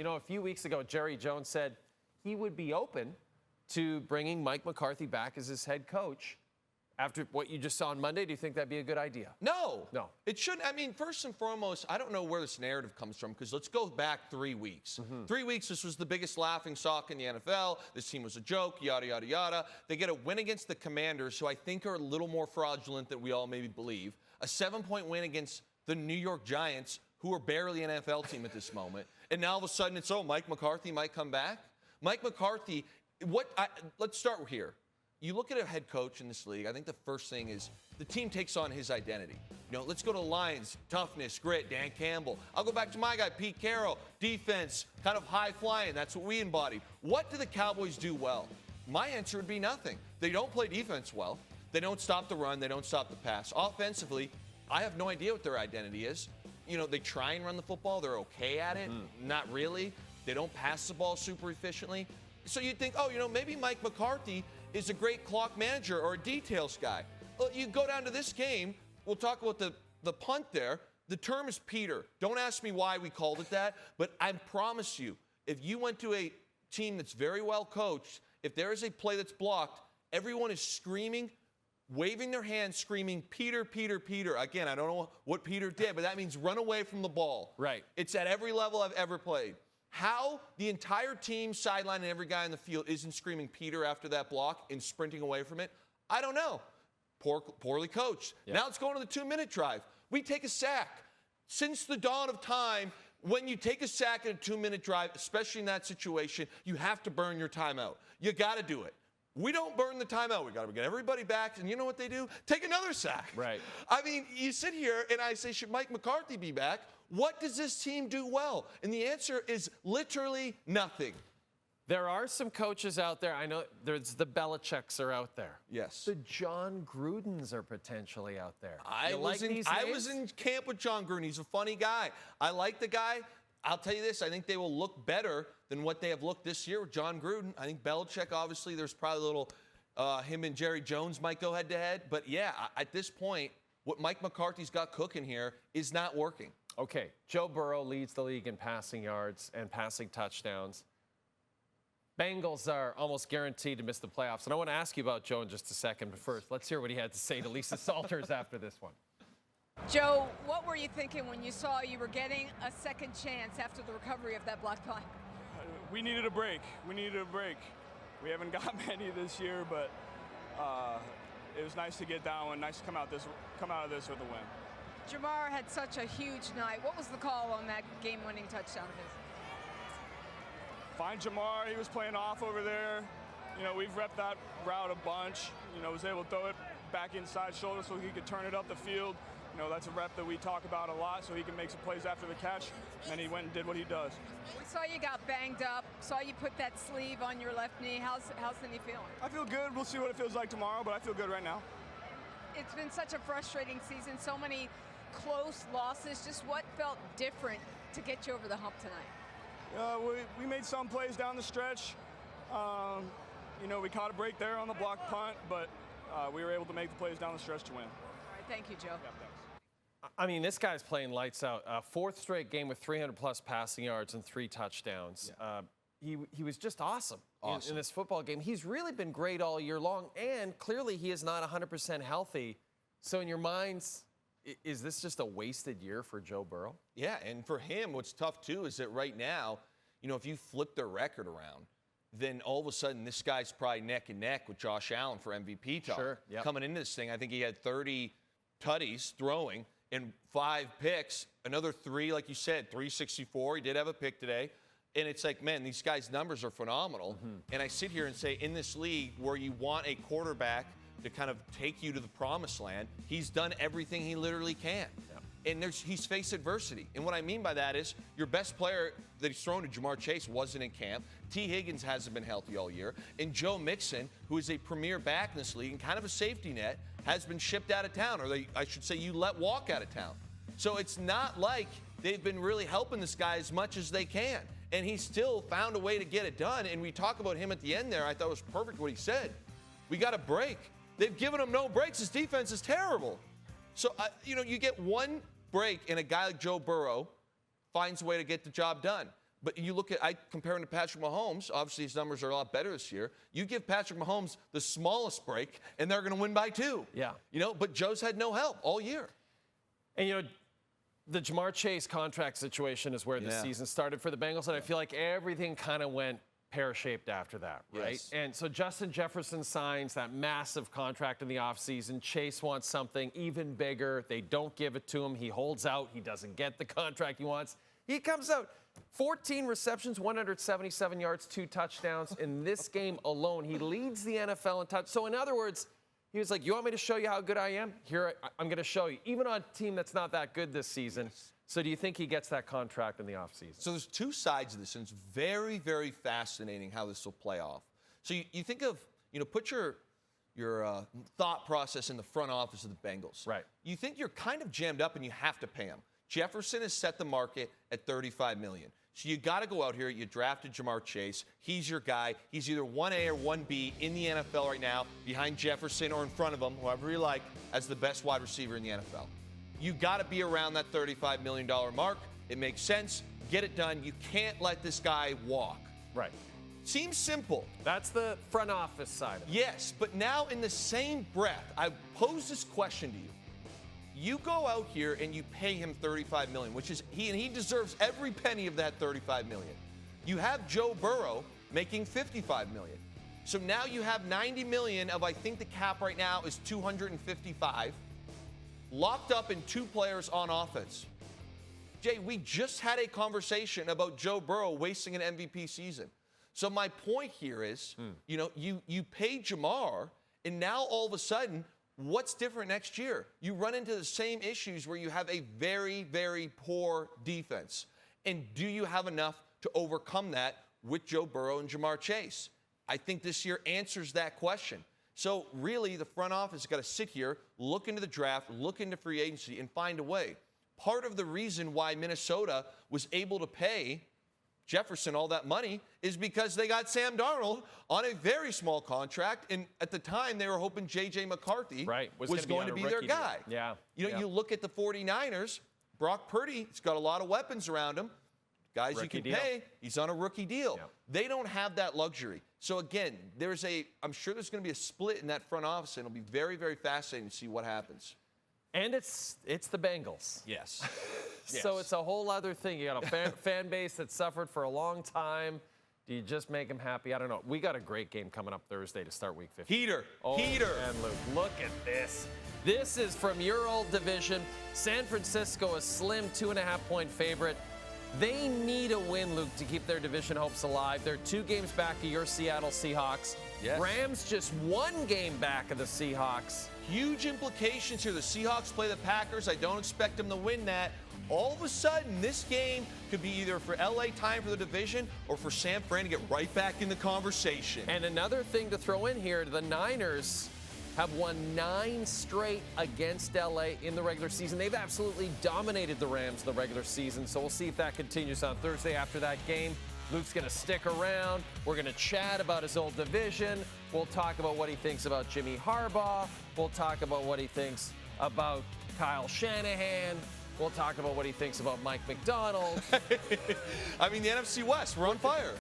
You know, a few weeks ago, Jerry Jones said he would be open to bringing Mike McCarthy back as his head coach. After what you just saw on Monday, do you think that'd be a good idea? No. No. It shouldn't. I mean, first and foremost, I don't know where this narrative comes from, because let's go back 3 weeks. 3 weeks, this was the biggest laughing stock in the NFL. This team was a joke, yada, yada, yada. They get a win against the Commanders, who I think are a little more fraudulent than we all maybe believe. A 7-point win against the New York Giants, who are barely an NFL team at this moment. And now all of a sudden it's, oh, Mike McCarthy might come back. Mike McCarthy, let's start here. You look at a head coach in this league, I think the first thing is the team takes on his identity. You know, let's go to Lions, toughness, grit, Dan Campbell. I'll go back to my guy, Pete Carroll, defense, kind of high flying. That's what we embody. What do the Cowboys do well? My answer would be nothing. They don't play defense well. They don't stop the run. They don't stop the pass. Offensively, I have no idea what their identity is. You know, they try and run the football. They're okay at it. Not really. They don't pass the ball super efficiently. So you'd think, oh, you know, maybe Mike McCarthy is a great clock manager or a details guy. Well, you go down to this game, we'll talk about the punt there. The term is Peter. Don't ask me why we called it that, but I promise you, if you went to a team that's very well coached, if there is a play that's blocked, everyone is screaming, waving their hands, screaming, Peter, Peter, Peter. Again, I don't know what Peter did, but that means run away from the ball. Right. It's at every level I've ever played. How the entire team, sideline, and every guy in the field isn't screaming Peter after that block and sprinting away from it, I don't know. Poorly coached. Yeah. Now let's go on to the 2-minute drive. We take a sack. Since the dawn of time, when you take a sack in a 2-minute drive, especially in that situation, you have to burn your timeout. You got to do it. We don't burn the timeout. We got to get everybody back, and you know what they do? Take another sack. Right. I mean, you sit here and I say, should Mike McCarthy be back? What does this team do well? And the answer is literally nothing. There are some coaches out there. I know there's the Belichicks are out there. Yes. The John Grudens are potentially out there. I was in camp with John Gruden. He's a funny guy. I like the guy. I'll tell you this. I think they will look better than what they have looked this year with John Gruden. I think Belichick, obviously, there's probably a little him and Jerry Jones might go head-to-head. But, yeah, at this point, what Mike McCarthy's got cooking here is not working. Okay, Joe Burrow leads the league in passing yards and passing touchdowns. Bengals are almost guaranteed to miss the playoffs. And I want to ask you about Joe in just a second. But first, let's hear what he had to say to Lisa Salters after this one. Joe, what were you thinking when you saw you were getting a second chance after the recovery of that blocked punt? We needed a break. We needed a break. We haven't got many this year, but it was nice to get that one. Nice to come out of this with a win. Jamar had such a huge night. What was the call on that game-winning touchdown of his? Find Jamar. He was playing off over there. You know, we've repped that route a bunch. You know, was able to throw it back inside shoulder so he could turn it up the field. You know, that's a rep that we talk about a lot, so he can make some plays after the catch. And he went and did what he does. We saw you got banged up. Saw you put that sleeve on your left knee. How's the knee feeling? I feel good. We'll see what it feels like tomorrow, but I feel good right now. It's been such a frustrating season. So many close losses. Just what felt different to get you over the hump tonight? We made some plays down the stretch. You know, we caught a break there on the blocked punt, but we were able to make the plays down the stretch to win. All right, thank you, Joe. Yeah, thanks. I mean, this guy's playing lights out. Fourth straight game with 300-plus passing yards and 3 touchdowns. Yeah. He was just awesome, in this football game. He's really been great all year long, and clearly he is not 100% healthy. So in your minds, is this just a wasted year for Joe Burrow? Yeah, and for him, what's tough, too, is that right now, you know, if you flip their record around, then all of a sudden this guy's probably neck and neck with Josh Allen for MVP talk. Sure, yep. Coming into this thing, I think he had 30 tutties throwing and 5 picks, another 3, like you said, 364. He did have a pick today. And it's like, man, these guys' numbers are phenomenal. And I sit here and say, in this league where you want a quarterback to kind of take you to the promised land, he's done everything he literally can. And he's faced adversity. And what I mean by that is your best player that he's thrown to, Jamar Chase, wasn't in camp. T. Higgins hasn't been healthy all year. And Joe Mixon, who is a premier back in this league and kind of a safety net, has been shipped out of town. Or I should say you let walk out of town. So it's not like they've been really helping this guy as much as they can. And he still found a way to get it done. And we talk about him at the end there. I thought it was perfect what he said. We got a break. They've given him no breaks. His defense is terrible. So, you know, you get one break and a guy like Joe Burrow finds a way to get the job done. But you look at, I compare him to Patrick Mahomes. Obviously, his numbers are a lot better this year. You give Patrick Mahomes the smallest break, and they're going to win by 2. Yeah. But Joe's had no help all year. And, the Jamar Chase contract situation is where the season started for the Bengals, and I feel like everything kind of went pear-shaped after that, right? Yes. And so Justin Jefferson signs that massive contract in the offseason. Chase wants something even bigger. They don't give it to him. He holds out. He doesn't get the contract he wants. He comes out, 14 receptions, 177 yards, 2 touchdowns. In this game alone, he leads the NFL in touch. So in other words, he was like, you want me to show you how good I am? Here, I'm going to show you. Even on a team that's not that good this season. So do you think he gets that contract in the offseason? So there's 2 sides of this, and it's very, very fascinating how this will play off. So you think of, put your thought process in the front office of the Bengals. Right. You think you're kind of jammed up and you have to pay him. Jefferson has set the market at $35 million. So you got to go out here. You drafted Jamar Chase. He's your guy. He's either 1A or 1B in the NFL right now, behind Jefferson or in front of him, whoever you like, as the best wide receiver in the NFL. You got to be around that $35 million mark. It makes sense. Get it done. You can't let this guy walk. Right. Seems simple. That's the front office side of it. Yes, but now in the same breath, I pose this question to you. You go out here and you pay him $35 million, which is he deserves every penny of that $35 million. You have Joe Burrow making $55 million. So now you have $90 million of, I think the cap right now is $255, locked up in 2 players on offense. Jay, we just had a conversation about Joe Burrow wasting an MVP season. So my point here is, you pay Jamar, and now all of a sudden, what's different next year? You run into the same issues where you have a very, very poor defense. And do you have enough to overcome that with Joe Burrow and Jamar Chase? I think this year answers that question. So really, the front office has got to sit here, look into the draft, look into free agency, and find a way. Part of the reason why Minnesota was able to pay Jefferson all that money is because they got Sam Darnold on a very small contract, and at the time they were hoping J.J. McCarthy was going to be their guy. Yeah. You look at the 49ers, Brock Purdy, he's got a lot of weapons around him. Guys Rookie you can deal. pay, he's on a rookie deal. Yeah. They don't have that luxury. So again, I'm sure there's going to be a split in that front office, and it'll be very, very fascinating to see what happens. And it's the Bengals. Yes. So it's a whole other thing. You got a fan base that suffered for a long time. Do you just make them happy? I don't know. We got a great game coming up Thursday to start Week 15. Heater. And Luke, look at this. This is from your old division. San Francisco, a slim 2.5-point favorite. They need a win, Luke, to keep their division hopes alive. They're 2 games back of your Seattle Seahawks. Yes. Rams just 1 game back of the Seahawks. Huge implications here. The Seahawks play the Packers. I don't expect them to win that. All of a sudden, this game could be either for LA time for the division or for San Fran to get right back in the conversation. And another thing to throw in here, the Niners have won 9 straight against LA in the regular season. They've absolutely dominated the Rams in the regular season, so we'll see if that continues on Thursday after that game. Luke's going to stick around. We're going to chat about his old division. We'll talk about what he thinks about Jimmy Harbaugh. We'll talk about what he thinks about Kyle Shanahan. We'll talk about what he thinks about Mike McDonald. I mean, the NFC West, we're on fire.